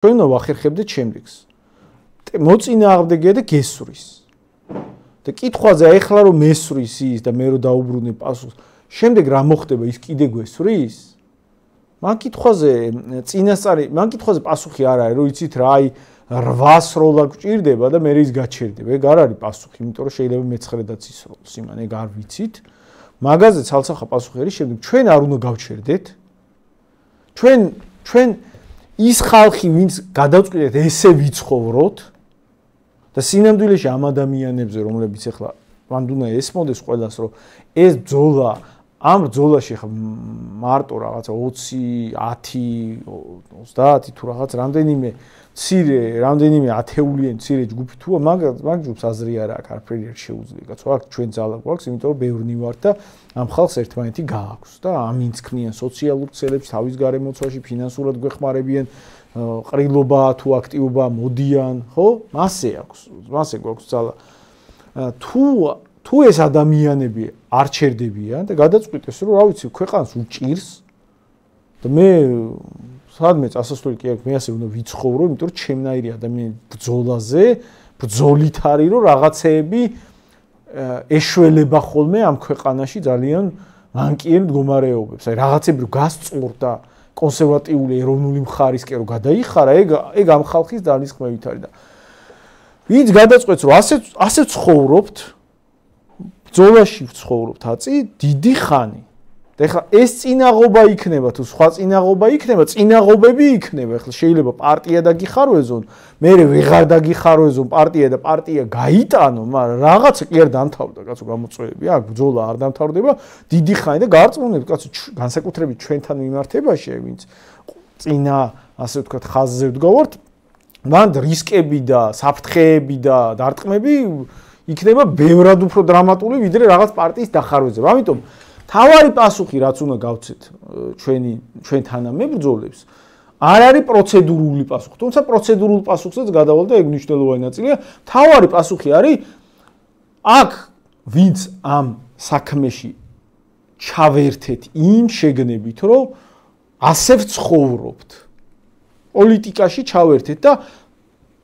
ჩვენ ვახერხებდეთ შემდეგს. მოწინააღმდეგეა და გესვრის. და კითხვაზე ახლა რომ მესვრის ის და მე რომ დაუბრუნე პასუხს, შემდეგ რა მოხდება ის კიდე გვესვრის? მან კითხვაზე პასუხი არ არის, რომ იცით რა, აი 800 როლა გვჭირდება და მე ის გაჩერდება. ეგ არ არის პასუხი, იმიტომ რომ შეიძლება მე-9-დაც ისროლოს იმან, ეგ არ ვიცით. მაგაზე ცალსახა პასუხი არის, შემდეგ ჩვენ არ უნდა გავჩერდეთ. ჩვენ ის ხალხი, ვინც გადავწყვიტეთ ესე ვიცხოვროთ და სინამდვილეში ამ ადამიანებზე, რომლებიც ახლა მან უნდა ესმოდეს ყველას, რომ ეს ბრძოლა ამ ბრძოლაში ხა მარტო რაღაცა 20, 10, 30 თუ რაღაც რამდენიმე ათეულიან მცირე ჯგუფი თუ მაგ ჯგუფს აზრი არ აქვს, არაფერი არ შეუძლია. კაცო, აქ ჩვენ ძალა გვაქვს, იმიტომ რომ ბევრნი ვართ და ამ ხალხს ერთმანეთი გააქვს და ამინც ქმნიან სოციალურ ცელებს, თავის გარემოცვაში ფინანსურად გვეხმარებიან, ყრილობა თუ აქტივობა მოდიან, ხო? მასე გვაქვს ძალა. თუ ეს ადამიანები არ ჩერდებიან და გადაწყვიტეს, რომ რა ვიცი, ქვეყანას უჭირს და მე სადმე წასასვლელი კი აქვს, მე ასე უნდა ვიცხოვრო, იმიტომ რომ ჩემნაირი ადამიანი ბრძოლაზე, ბრძოლით არის, რომ რაღაცეები ეშველება ხოლმე ამ ქვეყანაში ძალიან მანკიერ მდგომარეობებს. აი რაღაცები რომ გასწორდა კონსერვატიული ეროვნული მხარისკენ რომ გადაიხარა, ეგ ამ ხალხის ძალისხმევით არის და ვინც გადაწყვეტს, რომ ასე ცხოვრობთ, ბრძოლაში ვცხოვრობთ აწი დიდი ხანი. და ეხლა ეს წინაღობა იქნება თუ სხვა წინაღობა იქნება, წინაღობები იქნება. ეხლა შეიძლება პარტია დაგიხარვეზონ, მე ვეღარ დაგიხარვეზონ პარტია და პარტია გაიტანო, მაგრამ რაღაცა კი არ დამთავრდა, კაცო, გამოწვევები. აქ ბრძოლა არ დამთავრდება დიდი ხანი და გარწმუნებთ, კაცო, განსაკუთრებით ჩვენთან მიმართებაში, ვინც წინა, ასე ვთქვათ, ხაზზე ვდგავართ, მან რისკები და საფრთხეები და დარტყმები იქნება ბევრად უფრო დრამატული, ვიდრე რაღაც პარტიის დახარვეზება. ამიტომ თავარი პასუხი, რაც უნდა გავცეთ ჩვენ თანამებრძოლებს, არ არის პროცედურული პასუხი. თუმცა პროცედურულ პასუხსაც გადავალ და ეგ მნიშვნელოვანი ნაწილია. თავარი პასუხი არის აქ ვინც ამ საქმეში ჩავერთეთ იმ შეგნებით, რომ ასე ვცხოვრობთ. პოლიტიკაში ჩავერთეთ და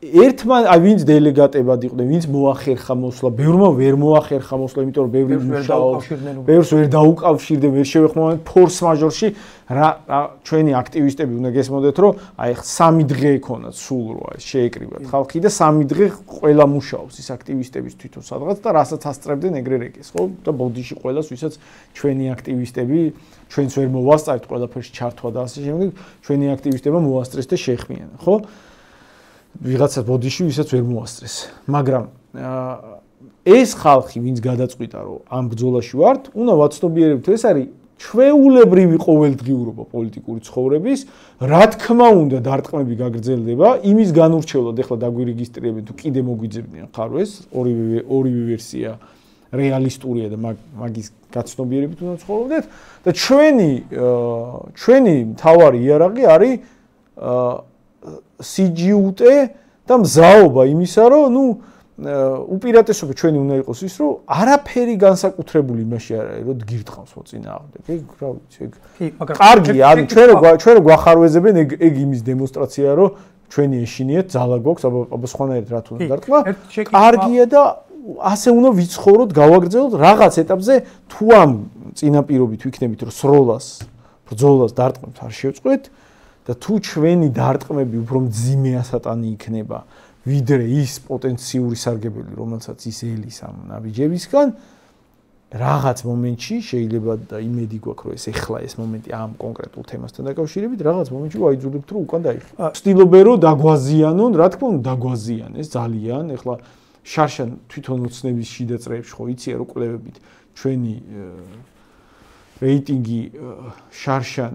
ერთმანეთს ვინც დელეგატებად იყვნენ, ვინც მოახერხა მოსვლა, ბევრმა ვერ მოახერხა მოსვლა, იმიტომ რომ ბევრი მუშაობს, ბევრს ვერ დაუკავშირდნენ, ვერ შევეხმოვანეთ ფორს მაჟორში, ჩვენი აქტივისტები უნდა გესმოდეთ, რომ აი 3 დღე ექონათ სულ რა ეს შეეკრიბათ ხალხი და 3 დღე ყველა მუშაობს ის აქტივისტების თვითონ სადღაც და რასაც ასწრებდნენ ეგრე რეგეს, ხო? და ბოდიში ყველას, ვისაც ჩვენი აქტივისტები ჩვენს ვერ მოვასწრეთ ყველაფერში ჩართვა და ასე შემდეგ, ჩვენი აქტივისტებმა მოასწრეს და შეეხმიანა, ხო? ვიღაცა ბოდიში, ვისაც ვერ მოასწრეს. მაგრამ ეს ხალხი, ვინც გადაწყვიტა, რომ ამ ბრძოლაში ვართ, უნდა ვაცნობიერებთ, ეს არის ჩვეულებრივი ყოველდღიურობა პოლიტიკური ცხოვრების, რა თქმა უნდა, დარტყმები გაგრძელდება, იმის განურჩევლად ეხლა დაგვირეგისტრირებენ თუ კიდე მოგვიძებნიან ხარვეს, ორივე ვერსია რეალისტურია და მაგის გაცნობიერებით უნდა ცხოვრობდეთ და ჩვენი მთავარი იარაღი არის სიჯიუტე და მზაობა იმისა, რომ უპირატესობა ჩვენი უნდა იყოს ის, რომ არაფერი განსაკუთრებული იმაში არ არის, რომ გირთხავს მოწინააღმდეგ. ეგ რა ვიცი, ეგ კარგია, ანუ ჩვენ რო გვახარვეზებენ, ეგ იმის დემონსტრაციაა, რომ ჩვენი ეშინიათ, ძალა გვაქვს, აბა სხვანაირად რა თქმა უნდა დარტყმა. კარგია და ასე უნდა ვიცხოვროთ, გავაგრძელოთ რაღაც ეტაპზე, თუ ამ წინაპირობით ვიქნებით, რომ სროლას, ბრძოლას დარტყმებთ არ შევწყვეთ და თუ ჩვენი დარტყმები უფრო მძიმე ასატანი იქნება, ვიდრე ის პოტენციური სარგებელი, რომელსაც ის ელის ამ ნაბიჯებისგან, რაღაც მომენტში შეიძლება და იმედი გვაქვს, რომ ეს ეხლა ეს მომენტი ამ კონკრეტულ თემასთან დაკავშირებით, რაღაც მომენტში ვაიძულებთ, რომ უკან დაიხო. ვცდილობენ, რომ დაგვაზიანონ, რა თქმა უნდა, დაგვაზიანეს ძალიან. ეხლა შარშან თვითონ ოცნების შიდა წრეებში ხო იცია, რომ კვლევებით ჩვენი რეიტინგი შარშან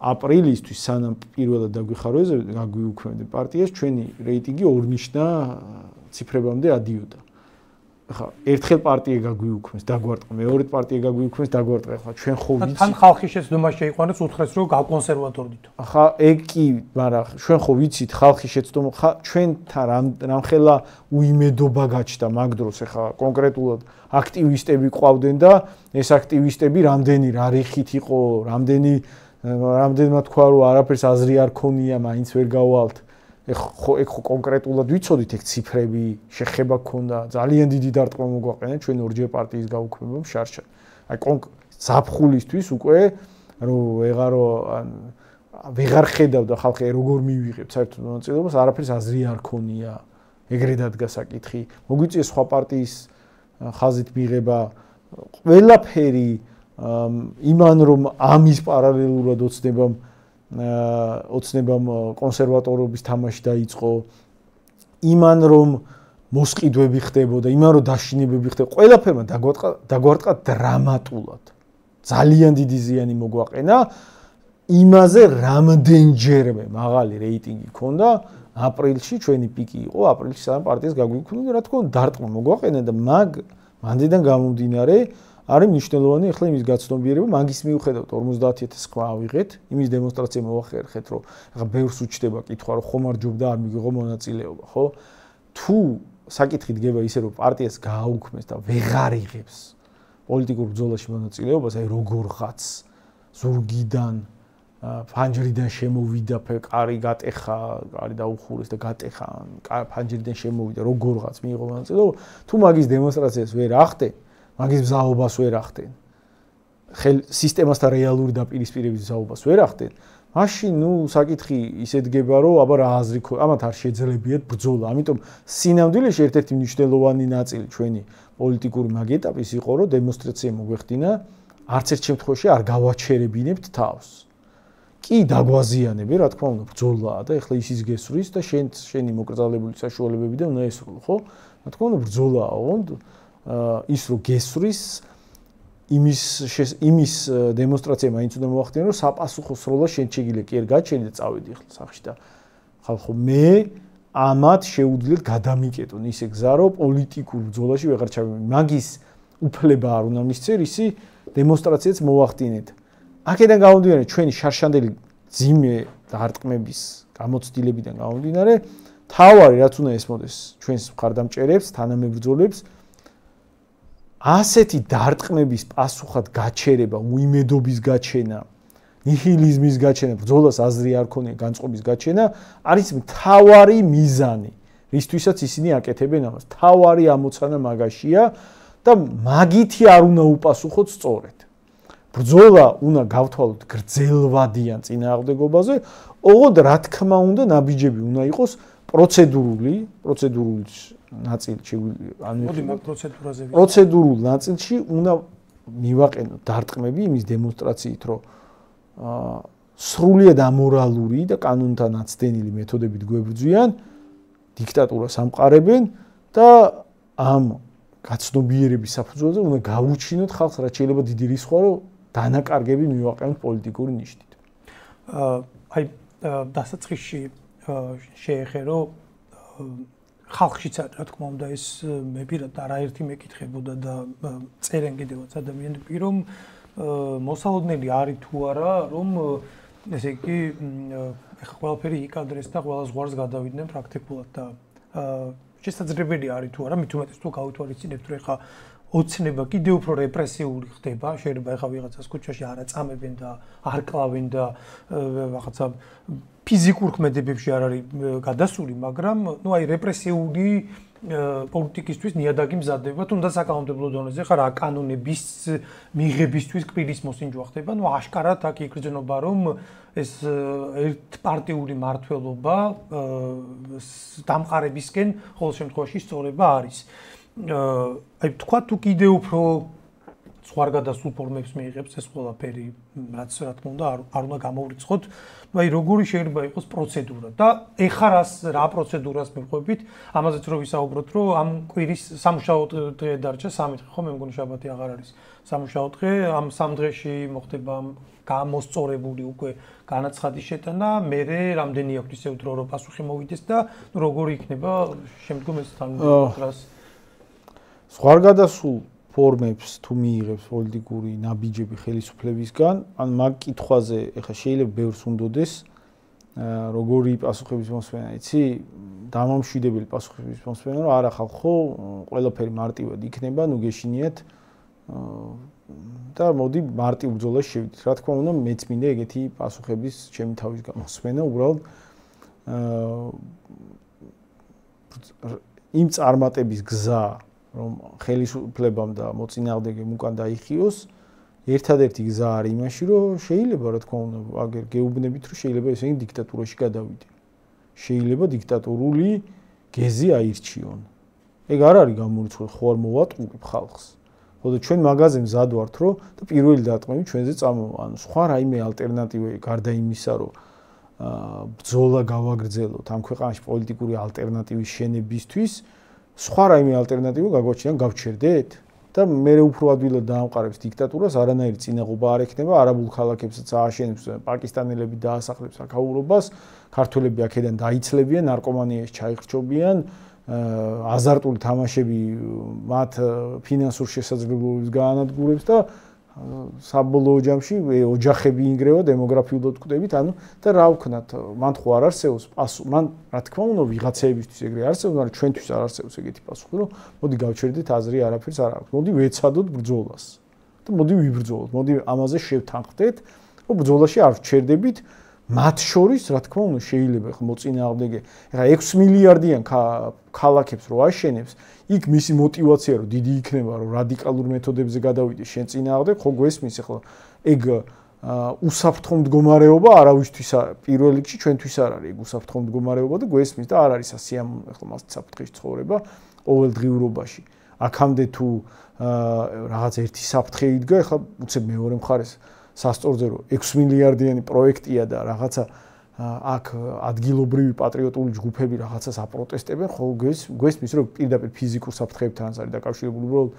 აპრილისთვის სანამ პირველად დაგვიუქმებდნენ პარტიას, ჩვენი რეიტინგი ორნიშნა ციფრებამდე ადიოდა. ახლა ერთხელ პარტია გაგვიუქმეს, დაგვარტყა, მეორედ პარტია გაგვიუქმეს, დაგვარტყა. ახლა ჩვენ ხო ვიცით. თან ხალხი შეცდომა შეიყვანეს უთხრეს, რომ გავკონსერვატორდით. ახლა ეგ კი, მაგრამ ჩვენ ხო ვიცით, ხალხი შეცდომა, ჩვენთან რამხელა უიმედობა გაჩნდა მაგ დროს, ახლა კონკრეტულად აქტივისტები ყავდნენ და ეს აქტივისტები რამდენი რა რიხით იყო, რამდენი რამდენმა თქვა რომ არაფერს აზრი არ ქონია, მაინც ვერ გავალთ. ეგ ხო კონკრეტულად ვიცოდით ეგ ციფრები, შეხება გქონდა, ძალიან დიდი დარტყმა მოგვაყენა ჩვენ ორჯერ პარტიის გაუქმებამ შარშან. აი ზაფხულისთვის უკვე რომ ვეღარ ხედავდა ხალხი როგორ მივიღებთ საერთოდ მონაწილეობას, არაფერს აზრი არ ქონია. ეგრე დადგა საკითხი. მოგვიწია სხვა პარტიის ხაზით მიღება ყველაფერი იმან რომ ამის პარალელურად ოცნებამ კონსერვატორობის თამაში დაიწყო, იმან რომ მოსყიდვები ხდებოდა, იმან რომ დაშინებები ხდებოდა, ყველაფერმა დაგვარტყა დრამატულად. ძალიან დიდი ზიანი მოგვაყენა. იმაზე რამდენჯერმე მაღალი რეიტინგი ჰქონდა აპრილში, ჩვენი პიკი იყო აპრილში, სამ პარტიას გაგვიქმნა, რა თქმა უნდა, დარტყმა მოგვაყენა და მანდიდან გამომდინარე არის მნიშვნელოვანი ახლა იმის გაცნობიერება, მაგის მიუხედავად 50000 ხმა ავიღეთ, იმის დემონსტრაცია მოახერხეთ, რომ ახლა ბევრს უჩდება კითხვა, რომ ხომ არ ჯობდა არ მიიღო მონაწილეობა, ხო? თუ საკითხი დგება ისე, რომ პარტიას გააუქმეს და ვეღარ იღებს პოლიტიკურ ბრძოლაში მონაწილეობას, აი როგორღაც ზურგიდან ფანჯრიდან შემოვიდა, კარი გატეხა, კარი დაუხურეს და გატეხა, ფანჯრიდან შემოვიდა, როგორღაც მიიღო მონაწილეობა, თუ მაგის დემონსტრაციას ვერ ახდენ, მაგის მზაობას ვერ ახდენ. სისტემასთან რეალური დაპირისპირების მზაობას ვერ ახდენ. მაშინ საკითხი ისე დგება, რომ აბა რა აზრი ქონდა, ამათ არ შეძლებიათ ბრძოლა. ამიტომ სინამდვილეში ერთ-ერთი მნიშვნელოვანი ნაწილი ჩვენი პოლიტიკური მაგ ეტაპის იყო, რომ დემონსტრაცია მოგვეხდინა, არც ერთ შემთხვევაში არ გავაჩერებინებთ თავს. კი დაგვაზიანები, რა თქმა უნდა, ბრძოლაა და ეხლა ისიც გესვრის და შენი მოკრძალებული საშუალებებიდან უნდა ესრულო, ხო? რა თქმა უნდა, ბრძოლაა, ოღონდ ის რომ გესვრის იმის დემონსტრაცია მაინც უნდა მოახდინო, რომ საპასუხო სროლა შენ შეგიძლია კი არ გაჩენი და წავედი ახლა სახში და ხალხო მე ამათ შეუძლიათ გადამიკეტონ ისე გზა, რომ პოლიტიკურ ბრძოლაში ვეღარ ჩავიმი. მაგის უფლება არ უნდა მისცერ, ისი დემონსტრაციაც მოახდინეთ. აქედან გამომდინარე ჩვენი შარშანდელი ძიმე დარტყმების გამოცდილებიდან გამომდინარე, თავარი რაც უნდა ესმოდეს ჩვენს მხარდამჭერებს, თანამებრძოლებს, ასეთი დარტყმების პასუხად გაჩერება, უიმედობის გაჩენა, ნიჰილიზმის გაჩენა, ბრძოლას აზრი არ ქონია, განწყობის გაჩენა არის მთავარი მიზანი, რისთვისაც ისინი აკეთებენ ამას. მთავარი ამოცანა მაგაშია და მაგითი არ უნდა უპასუხოთ სწორედ. ბრძოლა უნდა გავთვალოთ გრძელვადიან წინააღმდეგობაზე, ოღონდ რა თქმა უნდა ნაბიჯები უნდა იყოს პროცედურული ნაწილი პროცედურულ ნაწილში უნდა მივაყენოთ დარტყმები იმის დემონსტრაციით, რომ სრულიად ამორალური და კანონთან აცდენილი მეთოდებით გვებრძვიან, დიქტატურას ამყარებენ და ამ გაცნობიერების საფუძველზე უნდა გავუჩინოთ ხალხს, რაც შეიძლება დიდი რისკია, რომ დანაკარგები მივაყენოთ პოლიტიკური ნიშნით. აი დასაწყისში შეეხერო ხალხშიც რა თქმა უნდა ეს მე პირადად არაერთი მეკითხებოდა და წერენ კიდევაც ადამიანები რომ მოსალოდნელი არის თუ არა რომ ესე იგი ეხლა ყველაფერი იკადრეს და ყველა ზღვარს გადავიდნენ პრაქტიკულად და შესაძლებელი არის თუ არა მით უმეტეს თუ გავითვალისწინებთ რომ ეხლა ოცნება კიდევ უფრო რეპრესიული ხდება, შეიძლება ეხლა ვიღაცას ქუჩაში არ აწამებენ და არ კლავენ და რაღაცა ფიზიკურ ქმედებებში არ არის გადასული, მაგრამ აი რეპრესიული პოლიტიკისთვის ნიადაგი მზადდება, თუნდაც საკანონმდებლო დონეზე ხარ რა კანონების მიღებისთვის კბილის მოსინჯვა ხდება, აშკარად აქ იგრძნობა რომ ეს ერთპარტიული მმართველობა დამყარებისკენ ყოველ შემთხვევაში სწორება არის. აი თქვა თუ კიდევ უფრო ზღვარგადასულ ფორმებს მიიღებს ეს ყველაფერი, რაც რა თქმა უნდა არ უნდა გამოვრიცხოთ, აი როგორი შეიძლება იყოს პროცედურა და ეხლა რა პროცედურას მივყვებით, ამაზეც რომ ვისაუბროთ, რომ ამ კვირის სამუშაო დღე დარჩა 3 დღე, ხო მე მგონი შაბათი აღარ არის სამუშაო დღე, ამ 3 დღეში მოხდება გამოსწორებული უკვე განაცხადის შეტანა, მერე რამდენი აქვს ისე უთრო რომ პასუხი მოვიდეს და როგორი იქნება შემდგომ ეს თანამდებობას ზღვარგადასულ ფორმებს თუ მიიღებს პოლიტიკური ნაბიჯები ხელისუფლებისგან, ან მაგ კითხვაზე ეხლა შეიძლება ბევრს უნდოდეს, როგორი პასუხების მოსმენა, იცი? დამამშვიდებელი პასუხების მოსმენა, რომ არა ხალხო, ყველაფერი მარტივად იქნება, ნუ გეშინიათ და მოდი მარტივ ბრძოლაში შევიდეთ. რა თქმა უნდა, მეც მინდა ეგეთი პასუხების ჩემი თავის გამოსმენა, უბრალოდ იმ წარმატების გზა, რომ ხელისუფლებამ და მოწინააღმდეგემ უკან დაიხიოს, ერთადერთი გზა არის იმაში, რომ შეიძლება, რა თქმა უნდა, აგერ გეუბნებით, რომ შეიძლება ესენი დიქტატურაში გადავიდნენ. შეიძლება დიქტატორული გეზი აირჩიონ. ეგ არ არის გამორიცხული, ხო არ მოვატყუებ ხალხს. ხო და ჩვენ მაღაზიაზე მზად ვართ, რომ და პირველი დარტყმები ჩვენზე წამოვა. ანუ სხვა რაიმე ალტერნატივა გარდა იმისა, რომ ბრძოლა გავაგრძელოთ ამ ქვეყანაში პოლიტიკური ალტერნატივის შენებისთვის, სხვა რაიმე ალტერნატივა გაგვაჩნია, გავჩერდეთ და მე უფრო ადვილად დაამყარებს დიქტატურას, არანაირი წინაღობა არ ექნება, არაბულ ქალაქებსაც ააშენებს, პაკისტანელები დაასახლებს აქაურობას, ქართველები აქედან დაიცლებიან, ნარკომანიაში ჩაიხრჩობიან, აზარტული თამაშები მათ ფინანსურ შესაძლებლობებს გაანადგურებს და საბოლოო ჯამში ოჯახები ინგრევა, დემოგრაფიულად ვკვდებით, ანუ და რა ვქნათ, მან ხო არ არსებობს პასუხი, მან რა თქმა უნდა ვიღაცეებისთვის ეგრე არსებობს, მაგრამ ჩვენთვის არ არსებობს ეგეთი პასუხი, რომ მოდი გავჩერდეთ აზრი არაფერს არ აქვს. მოდი ვეცადოთ ბრძოლას და მოდი ვიბრძოლოთ, მოდი ამაზე შევთანხმდეთ, რომ ბრძოლაში არ ვჩერდებით. მათ შორის, რა თქმა უნდა, შეიძლება ხო მოწინააღმდეგე, ეხლა 6 მილიარდიან ქალაქებს რო აშენებს, იქ მისი мотиваცია რო დიდი იქნება, რომ რადიკალურ მეთოდებზე გადავიდეს შენ წინააღმდეგ, ხო გვესმის ეხლა ეგ უსაფრთხო მდგომარეობა არავისთვის პირველ რიგში ჩვენთვის არ არის ეგ უსაფრთხო მდგომარეობა და გვესმის და არ არის ასიამოვნო ეხლა მას საფრთხეში ცხოვრება ყოველდღიურობაში. აქამდე თუ რაღაც ერთი საფრთხე იდგა, ეხლა უცებ მეორე მხარეს სასწორზე რომ 6 მილიარდიანი პროექტია და რაღაცა აქ ადგილობრივი პატრიოტული ჯგუფები რაღაცას აპროტესტებენ, ხო გვესმის რომ პირდაპირ ფიზიკურ საფრთხეებთან არის დაკავშირებული, უბრალოდ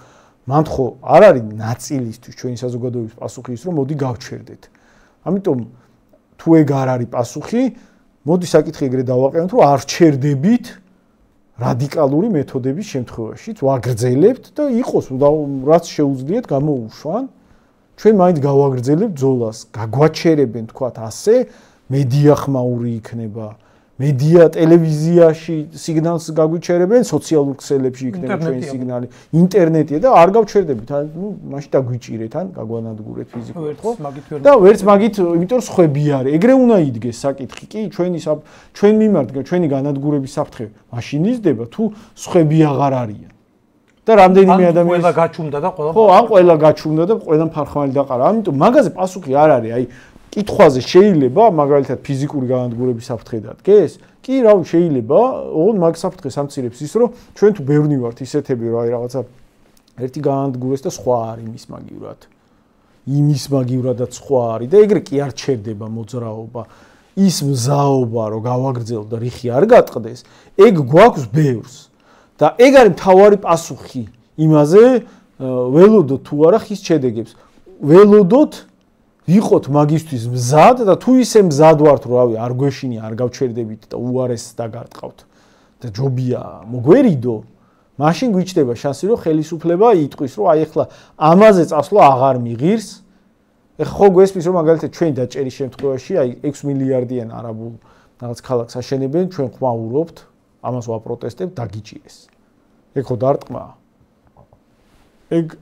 მან ხო არ არის ნაწილისთვის ჩვენი საზოგადოების პასუხი ის რომ მოდი გავჩერდეთ. ამიტომ თუ ეგ არ არის პასუხი, მოდი საკითხი ეგრე დავაყენოთ, რომ არ ჩერდებით რადიკალური მეთოდების შემთხვევაშიც, ვაგრძელებთ და იყოს რაც შეუძლიათ გამოუშვან. ჩვენ მაინც გავაგრძელებთ ბრძოლას, გაგვაჩერებენ თქვათ ასე, მედია ხმაური იქნება, მედია ტელევიზიაში სიგნალს გაგვიჩერებენ, სოციალურ ქსელებში იქნება ჩვენი სიგნალი, ინტერნეტია და არ გავჩერდებით, ანუ მაშინ დაგვიჭირეთ, ან გაგვანადგურეთ ფიზიკურად, ხო? და ვერც მაგით, იმიტომ რომ სხვები არის. ეგრე უნდა იდგეს საკითხი, კი, ჩვენ მიმართ, ჩვენი განადგურების საფრთხე მაშინ იზრდება, თუ სხვები აღარ არიან. და რამდენიმე ადამიანი ყველა გაჩუმდა და ყველა ხო, ან ყველა გაჩუმდა და ყველამ ფარხმალი დაყარა. ამიტომ მაგაზე პასუხი არ არის, აი კითხვაზე შეიძლება მაგალითად ფიზიკური განადგურების საფრთხე დადგეს? კი, რავი, შეიძლება, ოღონდ მაგ საფრთხეს ამცირებს ის, რომ ჩვენ თუ ბევრნი ვართ ისეთები, რომ აი რაღაცა ერთი განადგურეს და სხვა არის იმის მაგივრად. იმის მაგივრადაც სხვა არის და ეგრე კი არ ჩერდება მოძრაობა. ის მზაობა, რომ გავაგრძელოთ და რიხი არ გატყდეს, ეგ გვაქვს ბევრს. და ეგ არის მთავარი პასუხი იმაზე, ველოდოთ თუ არა ხის შედეგებს. ველოდოთ ვიყოთ მაგისთვის მზად და თუ ისე მზად ვართ, რომ რავი, არ გვეშინი, არ გავჩერდებით და უარესს დაგარტყავთ და ჯობია მოგვერიდო, მაშინ გვიჩნდება შანსი, რომ ხელისუფლება იტყვის, რომ აი ახლა ამაზე წასვლა აღარ მიღირს. ეხლა ხო გვესმის, რომ მაგალითად ჩვენი დაჭერის შემთხვევაში აი 6 მილიარდიან არაბულ რაღაც ქალაქს აშენებენ, ჩვენ ხმაურობთ, ამას ვაპროტესტებთ, დაგიჭირეს. ეგ ხო დარტყმაა.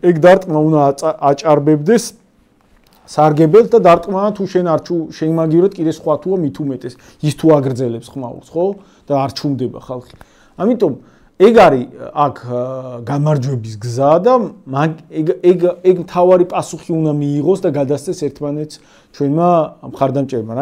ეგ დარტყმა უნდა აჭარბებდეს სარგებელს და დარტყმაა თუ შენ არ შემაგივრად კიდე სხვა თუა მით უმეტეს ის თუ აგრძელებს ხმაურს, ხო? და არ ჩუმდება ხალხი. ამიტომ ეგ არის აქ გამარჯვების გზა და ეგ მთავარი პასუხი უნდა მიიღოს და გადასცეს ერთმანეთს ჩვენმა მხარდამჭერებმა.